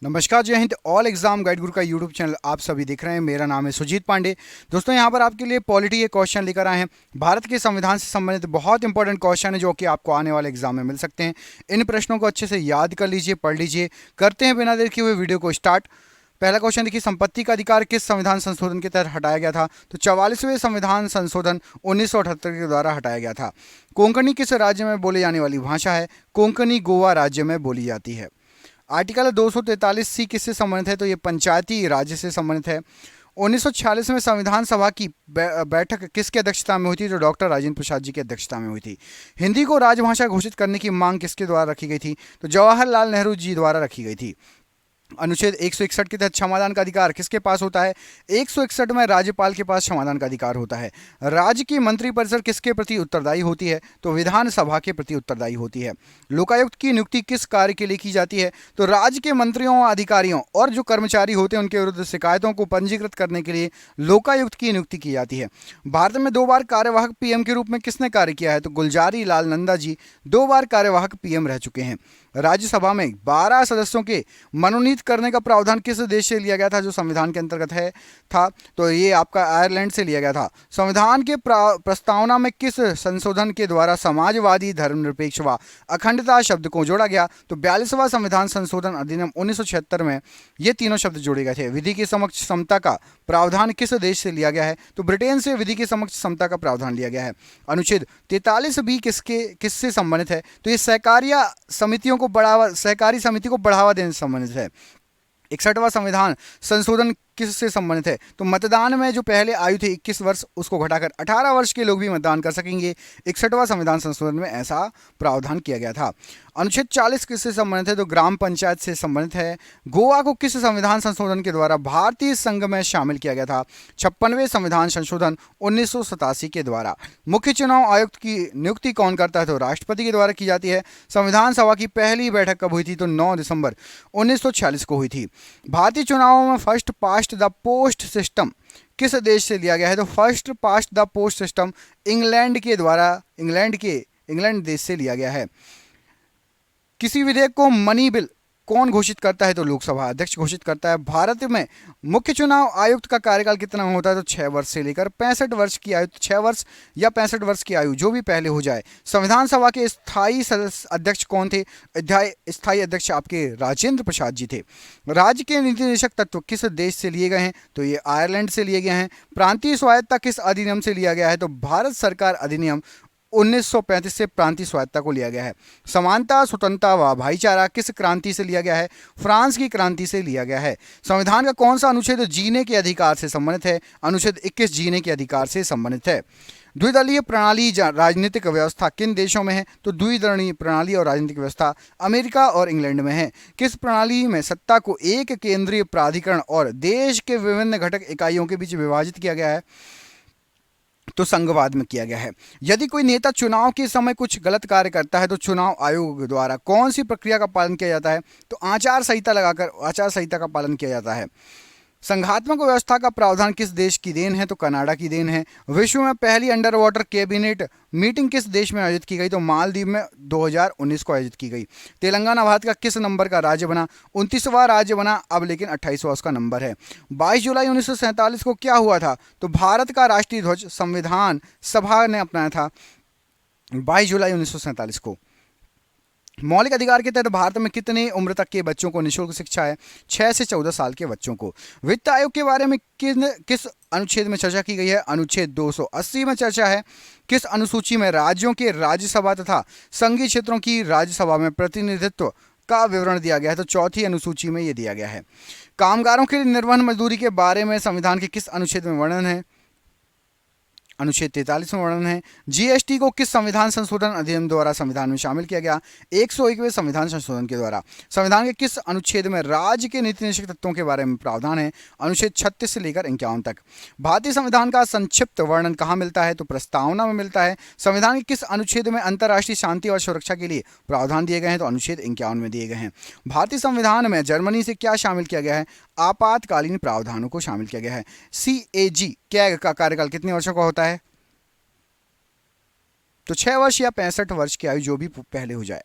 नमस्कार, जय Hind. All exam guide गुरु का यूट्यूब चैनल आप सभी देख रहे हैं। मेरा नाम है सुजीत पांडे। दोस्तों, यहाँ पर आपके लिए पॉलिटी के क्वेश्चन लेकर आए हैं। भारत के संविधान से संबंधित बहुत इंपॉर्टेंट क्वेश्चन है जो कि आपको आने वाले एग्जाम में मिल सकते हैं। इन प्रश्नों को अच्छे से याद कर लीजिए, पढ़ लीजिए। करते हैं बिना देर किए हुए वीडियो को स्टार्ट। पहला क्वेश्चन देखिए, संपत्ति का अधिकार किस संविधान संशोधन के तहत हटाया गया था? तो 44वें संविधान संशोधन 1978 के द्वारा हटाया गया था। कोंकणी किस राज्य में बोली जाने वाली भाषा है? कोंकणी गोवा राज्य में बोली जाती है। आर्टिकल 243C किससे संबंधित है? तो ये पंचायती राज्य से संबंधित है। 1946 में संविधान सभा की बैठक किसकी अध्यक्षता में हुई थी? जो डॉक्टर राजेंद्र प्रसाद जी की अध्यक्षता में हुई थी। हिंदी को राजभाषा घोषित करने की मांग किसके द्वारा रखी गई थी? तो जवाहरलाल नेहरू जी द्वारा रखी गई थी। अनुच्छेद 161 के तहत क्षमादान का अधिकार किसके पास होता है? 161 में राज्यपाल के पास क्षमादान का अधिकार होता है। राज्य की मंत्रिपरिषद किसके प्रति उत्तरदायी होती है? तो विधानसभा के प्रति उत्तरदायी होती है। लोकायुक्त की नियुक्ति किस कार्य के लिए की जाती है? तो राज्य के मंत्रियों, अधिकारियों और जो कर्मचारी होते हैं उनके विरुद्ध शिकायतों को पंजीकृत करने के लिए लोकायुक्त की नियुक्ति की जाती है। भारत में 2 बार कार्यवाहक पीएम के रूप में किसने कार्य किया है? तो गुलजारी लाल नंदा जी 2 बार कार्यवाहक पीएम रह चुके हैं। राज्यसभा में 12 सदस्यों के मनोनीत करने का प्रावधान किस देश से लिया गया था जो संविधान के अंतर्गत था? तो ये आपका आयरलैंड से लिया गया था। संविधान के प्रस्तावना में किस संशोधन के द्वारा समाजवादी, धर्मनिरपेक्ष व अखंडता शब्द को जोड़ा गया? तो 42वां संविधान संशोधन अधिनियम 1976 में ये तीनों शब्द जोड़े गए थे। विधि की समक्ष समता का प्रावधान किस देश से लिया गया है? तो ब्रिटेन से विधि की समक्ष समता का प्रावधान लिया गया है। अनुच्छेद 43B किससे संबंधित है? तो ये सहकारी समिति को बढ़ावा देने से संबंधित है। 61वां संविधान संशोधन किससे संबंधित है? तो मतदान में जो पहले आयु थी 21 वर्ष उसको घटाकर 18 वर्ष के लोग भी मतदान कर सकेंगे। 61वां संविधान संशोधन में ऐसा प्रावधान किया गया था। अनुच्छेद 40 किससे संबंधित है? तो ग्राम पंचायत से संबंधित है। गोवा को किस संविधान संशोधन के द्वारा भारतीय संघ में शामिल किया गया था? 56वें संविधान संशोधन 1987 के द्वारा। मुख्य चुनाव आयुक्त की नियुक्ति कौन करता है? तो राष्ट्रपति के द्वारा की जाती है। संविधान सभा की पहली बैठक कब हुई थी? तो 9 दिसंबर 1946 को हुई थी। भारतीय चुनावों में first past the post system किस देश से लिया गया है? तो first past the post system England के द्वारा इंग्लैंड देश से लिया गया है। किसी विधेयक को मनी बिल कौन घोषित करता है? तो लोकसभा अध्यक्ष घोषित करता है। भारत में मुख्य चुनाव आयुक्त का कार्यकाल कितना होता है? तो 6 वर्ष से लेकर 65 वर्ष की आयु, 6 वर्ष या 65 वर्ष की आयु जो भी पहले हो जाए। संविधान सभा के स्थायी अध्यक्ष कौन थे? स्थायी अध्यक्ष आपके राजेंद्र प्रसाद जी थे। राज्य के नीति निदेशक तत्व किस देश से लिए गए हैं? तो ये आयरलैंड से लिए गए हैं। प्रांतीय स्वायत्तता किस अधिनियम से लिया गया है? तो भारत सरकार अधिनियम 1935 से प्रांतीय स्वायत्तता को लिया गया है। समानता, स्वतंत्रता व भाईचारा किस क्रांति से लिया गया है? फ्रांस की क्रांति से लिया गया है। संविधान का कौन सा अनुच्छेद जीने के अधिकार से संबंधित है? अनुच्छेद 21 जीने के अधिकार से संबंधित है। द्विदलीय प्रणाली राजनीतिक व्यवस्था किन देशों में है? तो द्विदलीय प्रणाली और राजनीतिक व्यवस्था अमेरिका और इंग्लैंड में है। किस प्रणाली में सत्ता को एक केंद्रीय प्राधिकरण और देश के विभिन्न घटक इकाइयों के बीच विभाजित किया गया है? तो संघवाद में किया गया है। यदि कोई नेता चुनाव के समय कुछ गलत कार्य करता है तो चुनाव आयोग द्वारा कौन सी प्रक्रिया का पालन किया जाता है? तो आचार संहिता का पालन किया जाता है। संघात्मक व्यवस्था का प्रावधान किस देश की देन है? तो कनाडा की देन है। विश्व में पहली अंडर वाटर कैबिनेट मीटिंग किस देश में आयोजित की गई? तो मालदीव में 2019 को आयोजित की गई। तेलंगाना भारत का किस नंबर का राज्य बना? 29वां राज्य बना, अब लेकिन 28वां उसका नंबर है। 22 जुलाई 1947 को क्या हुआ था? तो भारत का राष्ट्रीय ध्वज संविधान सभा ने अपनाया था 22 जुलाई 1947 को। मौलिक अधिकार के तहत भारत में कितने उम्र तक के बच्चों को निःशुल्क शिक्षा है? 6 से 14 साल के बच्चों को। वित्त आयोग के बारे में किस अनुच्छेद में चर्चा की गई है? अनुच्छेद 280 में चर्चा है। किस अनुसूची में राज्यों के राज्यसभा तथा संघीय क्षेत्रों की राज्यसभा में प्रतिनिधित्व का विवरण दिया गया है? तो चौथी अनुसूची में यह दिया गया है। कामगारों के लिए निर्वहन मजदूरी के बारे में संविधान के किस अनुच्छेद में वर्णन है? अनुच्छेद 43 में वर्णन है। जीएसटी को किस संविधान संशोधन अधिनियम द्वारा संविधान में शामिल किया गया? 101वें संविधान संशोधन के द्वारा। संविधान के किस अनुच्छेद में राज्य के नीति निदेशक तत्वों के बारे में प्रावधान है? अनुच्छेद 36 से लेकर 51 तक। भारतीय संविधान का संक्षिप्त वर्णन कहाँ मिलता है? तो प्रस्तावना में मिलता है। संविधान के किस अनुच्छेद में अंतर्राष्ट्रीय शांति और सुरक्षा के लिए प्रावधान दिए गए हैं? तो अनुच्छेद 51 में दिए गए हैं। भारतीय संविधान में जर्मनी से क्या शामिल किया गया है? आपातकालीन प्रावधानों को शामिल किया गया है। CAG कैग का कार्यकाल कितने वर्षों का होता है? तो 6 वर्ष या 65 वर्ष की आयु जो भी पहले हो जाए।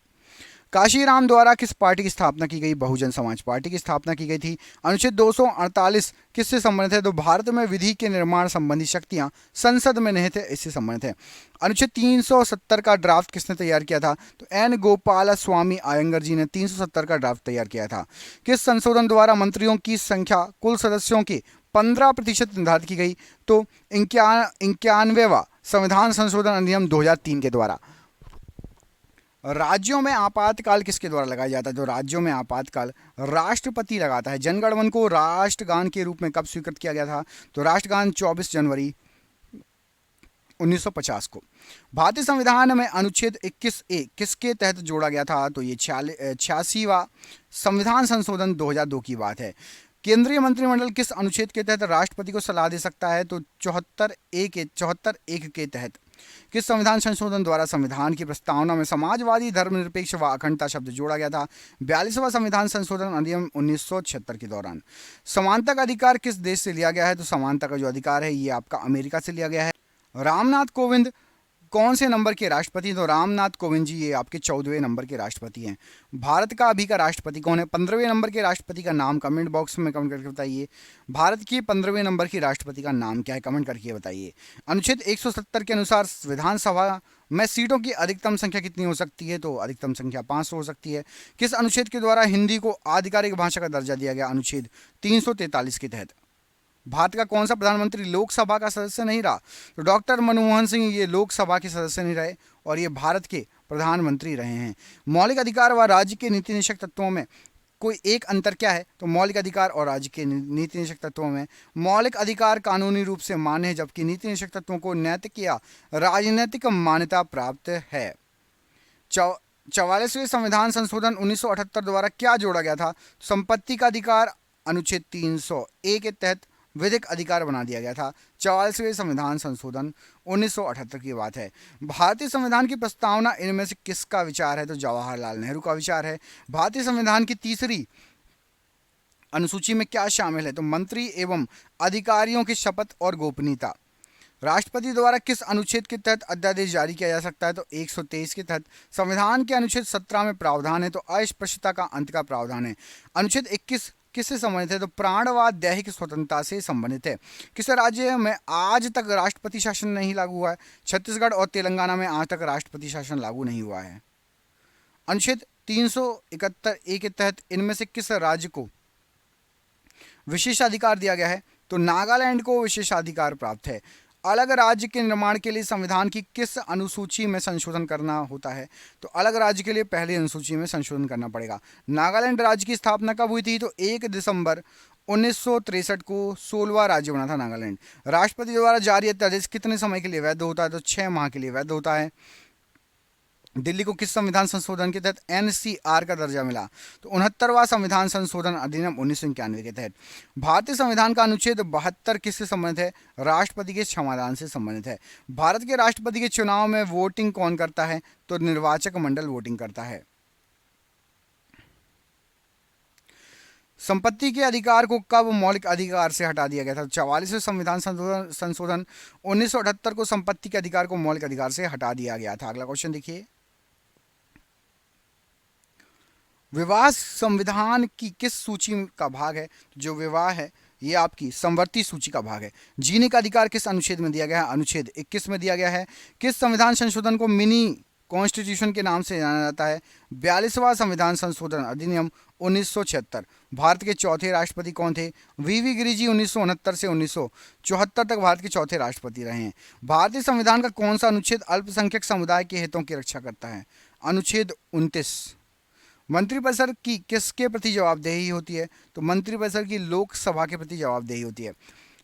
काशीराम द्वारा किस पार्टी की स्थापना की गई? बहुजन समाज पार्टी की स्थापना की गई थी। अनुच्छेद 248 किससे संबंधित है? तो भारत में विधि के निर्माण संबंधी शक्तियां संसद में निहित है, इससे संबंधित है। अनुच्छेद 370 का ड्राफ्ट किसने तैयार किया था? तो एन गोपाल स्वामी अयंगर जी ने 370 का ड्राफ्ट तैयार किया था। किस संशोधन द्वारा मंत्रियों की संख्या कुल सदस्यों के 15% निर्धारित की गई? तो 91वां संविधान संशोधन अधिनियम 2003 के द्वारा। राज्यों में आपातकाल किसके द्वारा लगाया जाता है? तो राज्यों में आपातकाल राष्ट्रपति लगाता है। जनगणमन को राष्ट्रगान के रूप में कब स्वीकृत किया गया था? तो राष्ट्रगान 24 जनवरी 1950 को। भारतीय संविधान में अनुच्छेद 21A किसके तहत जोड़ा गया था? तो ये 86वां संविधान संशोधन 2002 की बात है। केंद्रीय मंत्रिमंडल किस अनुच्छेद के तहत राष्ट्रपति को सलाह दे सकता है? तो 74 के तहत। किस संविधान संशोधन द्वारा संविधान की प्रस्तावना में समाजवादी, धर्मनिरपेक्ष व अखंडता शब्द जोड़ा गया था? 42वां संविधान संशोधन अधिनियम 1976 के दौरान। समानता का अधिकार किस देश से लिया गया है? तो समानता का जो अधिकार है ये आपका अमेरिका से लिया गया है। रामनाथ कोविंद कौन से नंबर के राष्ट्रपति? तो रामनाथ कोविंद जी ये आपके 14वें नंबर के राष्ट्रपति हैं। भारत का अभी का राष्ट्रपति कौन है? 15वें नंबर के राष्ट्रपति का नाम कमेंट बॉक्स में कमेंट करके बताइए। भारत की 15वें नंबर की राष्ट्रपति का नाम क्या है? कमेंट करके बताइए। अनुच्छेद 170 के अनुसार विधानसभा में सीटों की अधिकतम संख्या कितनी हो सकती है? तो अधिकतम संख्या 500 हो सकती है। किस अनुच्छेद के द्वारा हिंदी को आधिकारिक भाषा का दर्जा दिया गया? अनुच्छेद 343 के तहत। भारत का कौन सा प्रधानमंत्री लोकसभा का सदस्य नहीं रहा? तो डॉक्टर मनमोहन सिंह ये लोकसभा के सदस्य नहीं रहे और ये भारत के प्रधानमंत्री रहे हैं। मौलिक अधिकार व राज्य के नीति निषेध तत्वों में कोई एक अंतर क्या है? तो मौलिक अधिकार और राज्य के नीति निषेध तत्वों में मौलिक अधिकार कानूनी रूप से मान्य है, जबकि नीति निषेध तत्वों को नैतिक या राजनीतिक मान्यता प्राप्त है। 44वें संविधान संशोधन 1978 द्वारा क्या जोड़ा गया था? संपत्ति का अधिकार अनुच्छेद 300A के तहत विधिक अधिकार बना दिया गया था। 44वें संविधान संशोधन 1978 की बात है। भारतीय संविधान की प्रस्तावना इनमें से किसका विचार है? तो जवाहरलाल नेहरू का विचार है। भारतीय संविधान की तीसरी अनुसूची में क्या शामिल है? तो मंत्री एवं अधिकारियों की शपथ और गोपनीयता। राष्ट्रपति द्वारा किस अनुच्छेद के तहत अध्यादेश जारी किया जा सकता है? तो 123 के तहत। संविधान के अनुच्छेद 17 में प्रावधान है तो अस्पृश्यता का अंत का प्रावधान है। अनुच्छेद 21 किससे संबंधित है? तो प्राणवाद दैहिक स्वतंत्रता से संबंधित है। किस राज्य में आज तक राष्ट्रपति शासन नहीं लागू हुआ है? छत्तीसगढ़ और तेलंगाना में आज तक राष्ट्रपति शासन लागू नहीं हुआ है। अनुच्छेद 371A के तहत इनमें से किस राज्य को विशेषाधिकार दिया गया है? तो नागालैंड को विशेषाधिकार प्राप्त है। अलग राज्य के निर्माण के लिए संविधान की किस अनुसूची में संशोधन करना होता है? तो अलग राज्य के लिए पहली अनुसूची में संशोधन करना पड़ेगा। नागालैंड राज्य की स्थापना कब हुई थी? तो 1 दिसंबर 1963 को 16वां राज्य बना था नागालैंड। राष्ट्रपति द्वारा जारी अध्यादेश कितने समय के लिए वैध होता है? तो 6 माह के लिए वैध होता है। दिल्ली को किस संविधान संशोधन के तहत NCR का दर्जा मिला? तो 69वां संविधान संशोधन अधिनियम 1991 के तहत। भारतीय संविधान का अनुच्छेद 72 किससे संबंधित है? राष्ट्रपति के क्षमादान से संबंधित है। भारत के राष्ट्रपति के चुनाव में वोटिंग कौन करता है? तो निर्वाचक मंडल वोटिंग करता है। संपत्ति के अधिकार को कब मौलिक अधिकार से हटा दिया गया था? 44वें संविधान संशोधन 1978 को संपत्ति के अधिकार को मौलिक अधिकार से हटा दिया गया था। अगला क्वेश्चन देखिए। विवाह संविधान की किस सूची का भाग है? जो विवाह है ये आपकी संवर्ती सूची का भाग है। जीने का अधिकार किस अनुच्छेद में दिया गया है? अनुच्छेद 21 में दिया गया है। किस संविधान संशोधन को मिनी कॉन्स्टिट्यूशन के नाम से जाना जाता है? 42वां संविधान संशोधन अधिनियम 1976। भारत के चौथे राष्ट्रपति कौन थे? वीवी गिरि जी 1969 से 1974 तक भारत के चौथे राष्ट्रपति रहे हैं। भारतीय संविधान का कौन सा अनुच्छेद अल्पसंख्यक समुदाय के हितों की रक्षा करता है? अनुच्छेद 29। मंत्रिपरिषद की किसके प्रति जवाबदेही होती है? तो मंत्रिपरिषद की लोकसभा के प्रति जवाबदेही होती है।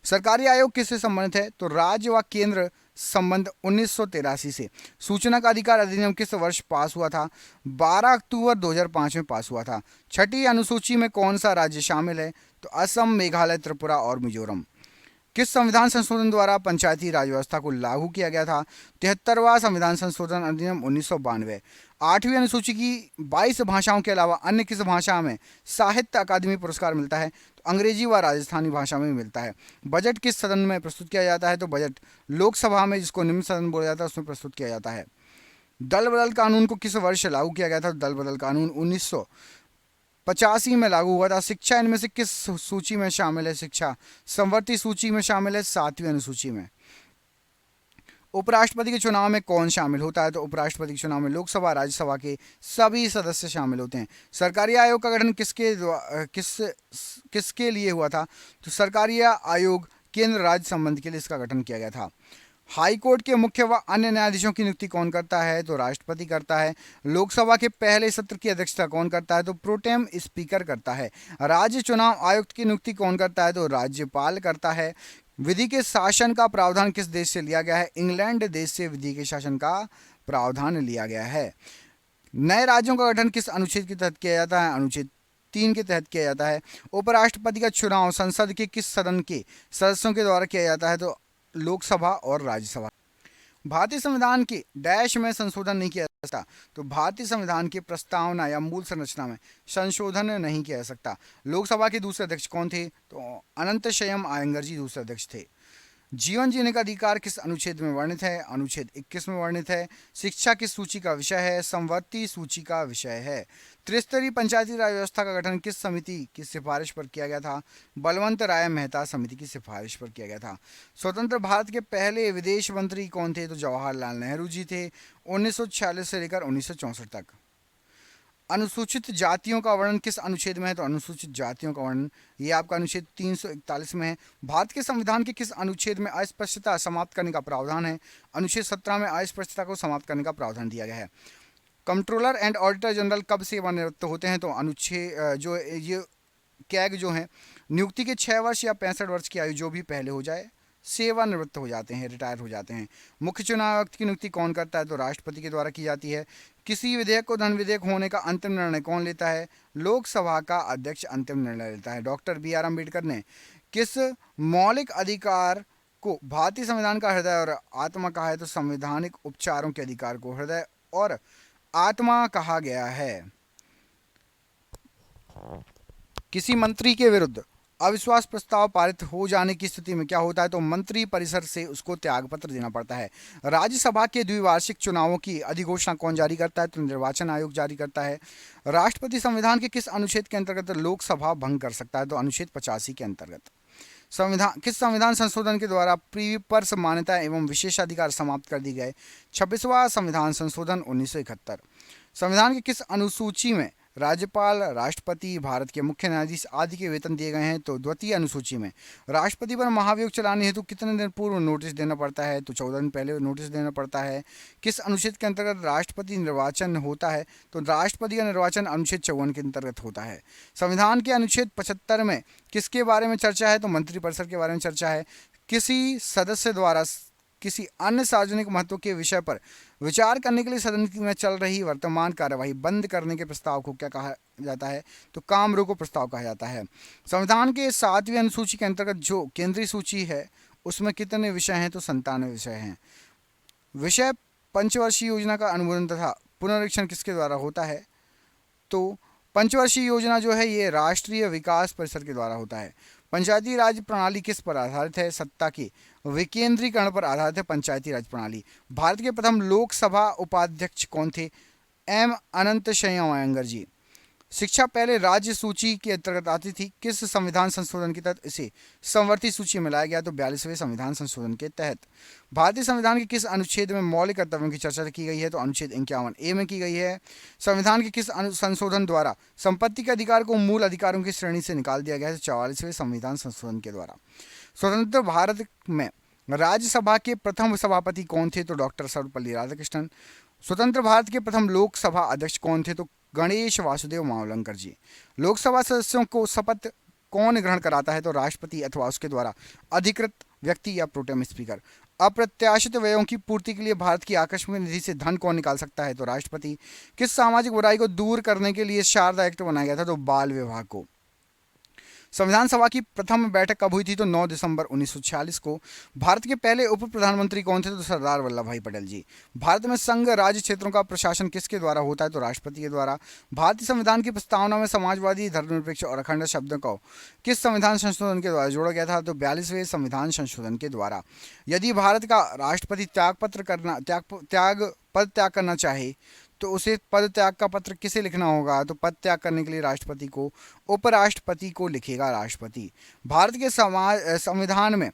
सरकारी आयोग किससे संबंधित है? तो राज्य व केंद्र संबंध 1983 से। सूचना का अधिकार अधिनियम किस वर्ष पास हुआ था? 12 अक्टूबर 2005 में पास हुआ था। छठी अनुसूची में कौन सा राज्य शामिल है? तो असम, मेघालय, त्रिपुरा और मिजोरम। किस संविधान संशोधन द्वारा पंचायती राज व्यवस्था को लागू किया गया था? 73वां संविधान संशोधन अधिनियम 1992। 8वीं अनुसूची की 22 भाषाओं के अलावा अन्य किस भाषा में साहित्य अकादमी पुरस्कार मिलता है? तो अंग्रेजी व राजस्थानी भाषा में मिलता है। बजट किस सदन में प्रस्तुत किया जाता है? तो बजट लोकसभा में, जिसको निम्न सदन बोला जाता है, उसमें प्रस्तुत किया जाता है। दल बदल कानून को किस वर्ष लागू किया गया था? दल बदल कानून 1985 में लागू हुआ था। शिक्षा इनमें से किस सूची में शामिल है? शिक्षा संवर्ती सूची में शामिल है, 7वीं अनुसूची में। उपराष्ट्रपति के चुनाव में कौन शामिल होता है? तो उपराष्ट्रपति के चुनाव में लोकसभा राज्यसभा के सभी सदस्य शामिल होते हैं। सरकारी आयोग का गठन किसके लिए हुआ था? तो सरकारी आयोग केंद्र राज्य संबंध के लिए इसका गठन किया गया था। हाई कोर्ट के मुख्य व अन्य न्यायाधीशों की नियुक्ति कौन करता है? तो राष्ट्रपति करता है। लोकसभा के पहले सत्र की अध्यक्षता कौन करता है? तो प्रोटेम स्पीकर करता है। राज्य चुनाव आयुक्त की नियुक्ति कौन करता है? तो राज्यपाल करता है। विधि के शासन का प्रावधान किस देश से लिया गया है? इंग्लैंड देश से विधि के शासन का प्रावधान लिया गया है। नए राज्यों का गठन किस अनुच्छेद के तहत किया जाता है? अनुच्छेद 3 के तहत किया जाता है। उपराष्ट्रपति का चुनाव संसद के किस सदन के सदस्यों के द्वारा किया जाता है? तो लोकसभा और राज्यसभा। भारतीय संविधान के डैश में संशोधन नहीं किया जा सकता। तो भारतीय संविधान की प्रस्तावना या मूल संरचना में संशोधन नहीं किया जा सकता। लोकसभा के दूसरे अध्यक्ष कौन थे? तो अनंत शयम आयंगर जी दूसरे अध्यक्ष थे। जीवन जीने का अधिकार किस अनुच्छेद में वर्णित है? अनुच्छेद 21 में वर्णित है। शिक्षा किस सूची का विषय है? समवर्ती सूची का विषय है। त्रिस्तरीय पंचायती राज व्यवस्था का गठन किस समिति की सिफारिश पर किया गया था? बलवंत राय मेहता समिति की सिफारिश पर किया गया था। स्वतंत्र भारत के पहले विदेश मंत्री कौन थे? तो जवाहरलाल नेहरू जी थे, 1946 से लेकर 1964 तक। अनुसूचित जातियों का वर्णन किस अनुच्छेद में है? तो अनुसूचित जातियों का वर्णन ये आपका अनुच्छेद 341 में है। भारत के संविधान के किस अनुच्छेद में अस्पष्टता समाप्त करने का प्रावधान है? अनुच्छेद 17 में अस्पष्टता को समाप्त करने का प्रावधान दिया गया है। कंट्रोलर एंड ऑडिटर जनरल कब सेवानिवृत्त होते हैं? तो अनुच्छेद जो ये कैग जो है नियुक्ति के 6 वर्ष या 65 वर्ष की आयु जो भी पहले हो जाए सेवानिवृत्त हो जाते हैं, रिटायर हो जाते हैं। मुख्य चुनाव आयुक्त की नियुक्ति कौन करता है? तो राष्ट्रपति के द्वारा की जाती है। किसी विधेयक को धन विधेयक होने का अंतिम निर्णय कौन लेता है? लोकसभा का अध्यक्ष अंतिम निर्णय लेता है। डॉक्टर बी आर अम्बेडकर ने किस मौलिक अधिकार को भारतीय संविधान का हृदय और आत्मा कहा है? तो संवैधानिक उपचारों के अधिकार को हृदय और आत्मा कहा गया है। किसी मंत्री के विरुद्ध अविश्वास प्रस्ताव पारित हो जाने की स्थिति में क्या होता है? तो मंत्री परिषद से उसको त्यागपत्र देना पड़ता है। राज्यसभा के द्विवार्षिक चुनावों की अधिघोषणा कौन जारी करता है? तो निर्वाचन आयोग जारी करता है। राष्ट्रपति संविधान के किस अनुच्छेद के अंतर्गत लोकसभा भंग कर सकता है? तो अनुच्छेद 85 के अंतर्गत। किस संविधान संशोधन के द्वारा प्रीवी पर्स मान्यता एवं विशेषाधिकार समाप्त कर दी गए? 26वां संविधान संशोधन 1971। संविधान के किस अनुसूची में राज्यपाल, राष्ट्रपति, भारत के मुख्य न्यायाधीश आदि के वेतन दिए गए हैं? तो द्वितीय अनुसूची में। राष्ट्रपति पर महाभियोग चलाने हेतु कितने दिन पूर्व नोटिस देना पड़ता है? तो 14 दिन पहले नोटिस देना पड़ता है। किस अनुच्छेद के अंतर्गत राष्ट्रपति निर्वाचन होता है? तो राष्ट्रपति का निर्वाचन अनुच्छेद 54 के अंतर्गत होता है। संविधान के अनुच्छेद 75 में किसके बारे में चर्चा है? तो मंत्रिपरिषद के बारे में चर्चा है। किसी सदस्य द्वारा किसी अन्य सार्वजनिक महत्व के विषय पर विचार करने के लिए सदन में चल रही वर्तमान कार्यवाही बंद करने के प्रस्ताव को क्या कहा जाता है? तो काम रोको प्रस्ताव कहा जाता है। संविधान के 7वीं अनुसूची के अंतर्गत जो केंद्रीय सूची है उसमें कितने विषय हैं? तो 97 विषय हैं। विषय पंचवर्षीय योजना का अनुमोदन तथा पुनरीक्षण किसके द्वारा होता है? तो पंचवर्षीय योजना जो है ये राष्ट्रीय विकास परिषद के द्वारा होता है। पंचायती राज प्रणाली किस पर आधारित है? सत्ता के विकेंद्रीकरण पर आधारित है पंचायती राज प्रणाली। भारत के प्रथम लोकसभा उपाध्यक्ष कौन थे? एम अनंत शयम आयंगर जी। शिक्षा पहले राज्य सूची के अंतर्गत आती थी। किस संविधान संशोधन के तहत इसे संवर्ती सूची में लाया गया? तो 42वें संविधान संशोधन के तहत। भारतीय संविधान के किस अनुच्छेद में मौलिक कर्तव्यों की चर्चा की गई है? तो अनुच्छेद 51A में की गई है। संविधान के किस संशोधन द्वारा संपत्ति के अधिकार को मूल अधिकारों की श्रेणी से निकाल दिया गया है? 44वें संविधान संशोधन के द्वारा। स्वतंत्र भारत में राज्यसभा के प्रथम सभापति कौन थे? तो डॉक्टर सर्वपल्ली राधाकृष्णन। स्वतंत्र भारत के प्रथम लोकसभा अध्यक्ष कौन थे? तो गणेश वासुदेव मावलंकर जी। लोकसभा सदस्यों को शपथ कौन ग्रहण कराता है? तो राष्ट्रपति अथवा उसके द्वारा अधिकृत व्यक्ति या प्रोटेम स्पीकर। अप्रत्याशित व्ययों की पूर्ति के लिए भारत की आकस्मिक निधि से धन कौन निकाल सकता है? तो राष्ट्रपति। किस सामाजिक बुराई को दूर करने के लिए शारदा एक्ट बनाया गया था? तो बाल विवाह को। संविधान सभा की प्रथम बैठक कब हुई थी? तो 9 दिसंबर 1946 को। भारत के पहले उप प्रधानमंत्री कौन थे? तो सरदार वल्लभ भाई पटेल जी। भारत में संघ राज्य क्षेत्रों का प्रशासन किसके द्वारा होता है? तो राष्ट्रपति के द्वारा। भारतीय संविधान की प्रस्तावना में समाजवादी, धर्मनिरपेक्ष और अखंड शब्दों को किस संविधान संशोधन के द्वारा जोड़ा गया था? तो 42वें संविधान संशोधन के द्वारा। यदि भारत का राष्ट्रपति पद त्याग करना चाहे तो उसे पद त्याग का पत्र किसे लिखना होगा? तो पद त्याग करने के लिए राष्ट्रपति को, उपराष्ट्रपति को लिखेगा राष्ट्रपति। भारत के संविधान में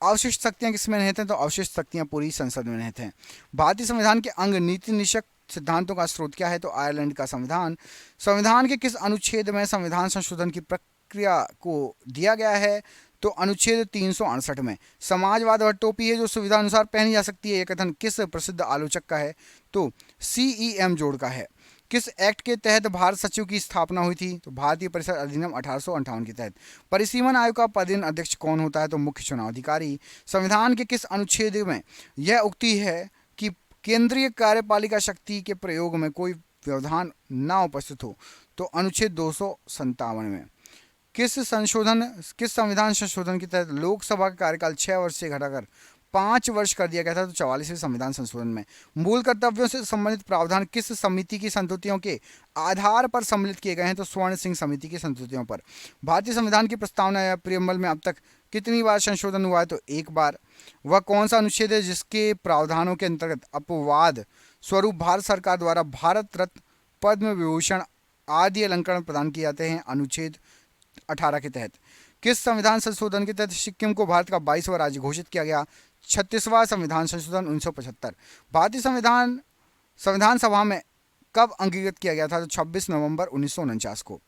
अवशिष्ट शक्तियां किसमें निहित हैं? तो अवशिष्ट शक्तियां पूरी संसद में निहित हैं। भारतीय संविधान के अंग नीति निषेध सिद्धांतों का स्रोत क्या है? तो आयरलैंड का संविधान। संविधान के किस अनुच्छेद में संविधान संशोधन की प्रक्रिया को दिया गया है? तो अनुच्छेद 368 में। समाजवाद वह टोपी है जो सुविधा अनुसार पहनी जा सकती है, यह कथन किस प्रसिद्ध आलोचक का है? तो CEM जोड़ का है। किस एक्ट के तहत भारत सचिव की स्थापना हुई थी? तो भारतीय परिषद अधिनियम 1858 के तहत। परिसीमन आयोग का पदेन अध्यक्ष कौन होता है? तो मुख्य चुनाव अधिकारी। संविधान के किस अनुच्छेद में यह उक्ति है कि केंद्रीय कार्यपालिका शक्ति के प्रयोग में कोई व्यवधान न उपस्थित हो? तो अनुच्छेद 257 में। किस संविधान संशोधन के तहत लोकसभा का कार्यकाल 6 वर्ष से घटाकर 5 वर्ष कर दिया गया था? तो 44वें संविधान संशोधन में। मूल कर्तव्यों से संबंधित प्रावधान किस समिति की संस्तुतियों के आधार पर सम्मिलित किए गए हैं? तो स्वर्ण सिंह समिति की संस्तुतियों पर। भारतीय संविधान की प्रस्तावना या प्रियम्बल में अब तक कितनी बार संशोधन हुआ है? तो एक बार। वह कौन सा अनुच्छेद है जिसके प्रावधानों के अंतर्गत अपवाद स्वरूप भारत सरकार द्वारा भारत रत्न, पद्म विभूषण आदि अलंकरण प्रदान किए जाते हैं? अनुच्छेद 18 के तहत। किस संविधान संशोधन के तहत सिक्किम को भारत का 22वां राज्य घोषित किया गया? 36वां संविधान संशोधन 1975। भारतीय संविधान सभा में कब अंगीकृत किया गया था? तो 26 नवंबर 1949 को।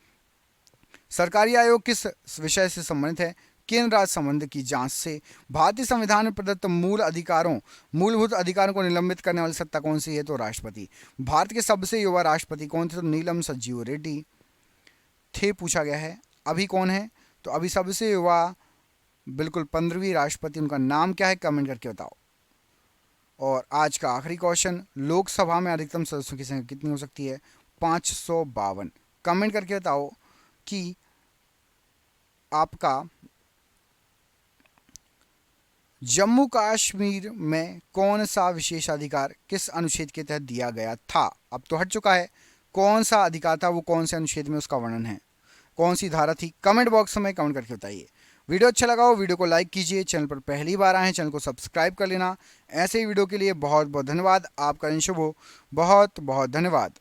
सरकारी आयोग किस विषय से संबंधित है? केंद्र राज्य संबंध की जांच से। भारतीय संविधान में प्रदत्त मूलभूत अधिकारों को निलंबित करने वाली सत्ता कौन सी है? तो राष्ट्रपति। भारत के सबसे युवा राष्ट्रपति कौन थे? तो नीलम संजीव रेड्डी थे, पूछा गया है। अभी कौन है? तो अभी सबसे युवा बिल्कुल 15वीं राष्ट्रपति, उनका नाम क्या है? कमेंट करके बताओ। और आज का आखिरी क्वेश्चन, लोकसभा में अधिकतम सदस्यों की संख्या कितनी हो सकती है? 552। कमेंट करके बताओ कि आपका जम्मू कश्मीर में कौन सा विशेषाधिकार किस अनुच्छेद के तहत दिया गया था? अब तो हट चुका है। कौन सा अधिकार था, वो कौन से अनुच्छेद में उसका वर्णन है, कौन सी धारा थी? कमेंट बॉक्स में कमेंट करके बताइए। वीडियो अच्छा लगा हो वीडियो को लाइक कीजिए, चैनल पर पहली बार आए हैं चैनल को सब्सक्राइब कर लेना। ऐसे ही वीडियो के लिए बहुत बहुत धन्यवाद। आपका दिन शुभ हो। बहुत बहुत धन्यवाद।